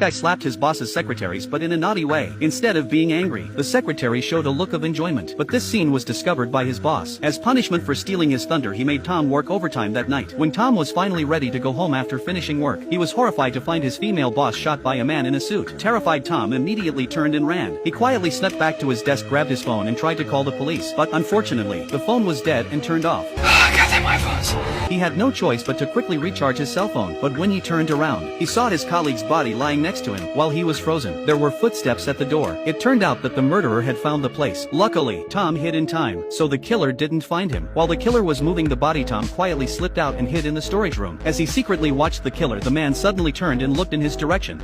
guy slapped his boss's secretaries but in a naughty way. Instead of being angry, the secretary showed a look of enjoyment. But this scene was discovered by his boss. As punishment for stealing his thunder, he made Tom work overtime that night. When Tom was finally ready to go home after finishing work, he was horrified to find his female boss shot by a man in a suit. Terrified, Tom immediately turned and ran. He quietly snuck back to his desk, grabbed his phone and tried to call the police. But unfortunately, the phone was dead and turned off. Goddamn iPhones. He had no choice but to quickly recharge his cell phone. But when he turned around, he saw his colleague's body lying next to him while he was frozen. There were footsteps at the door. It turned out that the murderer had found the place. Luckily, Tom hid in time, so the killer didn't find him. While the killer was moving the body, Tom quietly slipped out and hid in the storage room. As he secretly watched the killer, the man suddenly turned and looked in his direction.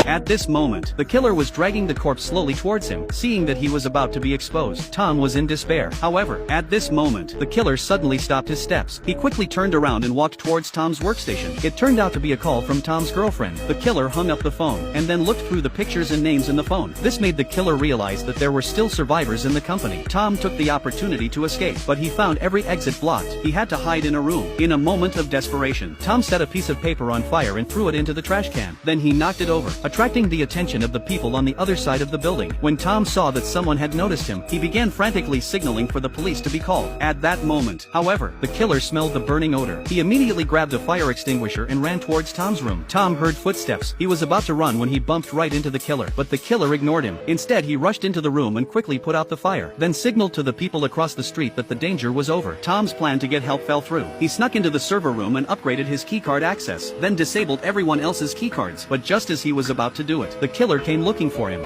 At this moment, the killer was dragging the corpse slowly towards him. Seeing that he was about to be exposed, Tom was in despair. However, at this moment, the killer suddenly stopped his steps. He quickly turned around and walked towards Tom's workstation. It turned out to be a call from Tom's girlfriend. The killer hung up the phone and then looked through the pictures and names in the phone. This made the killer realize that there were still survivors in the company. Tom took the opportunity to escape, but he found every exit blocked. He had to hide in a room. In a moment of desperation, Tom set a piece of paper on fire and threw it into the trash can. Then he knocked it over, attracting the attention of the people on the other side of the building. When Tom saw that someone had noticed him, he began frantically signaling for the police to be called. At that moment, however, the killer smelled the burning odor. He immediately grabbed a fire extinguisher and ran towards Tom's room. Tom heard footsteps. He was about to run when he bumped right into the killer, but the killer ignored him. Instead, he rushed into the room and quickly put out the fire, then signaled to the people across the street that the danger was over. Tom's plan to get help fell through. He snuck into the server room and upgraded his keycard access, then disabled everyone else's keycards. But just as he was about to do it, the killer came looking for him.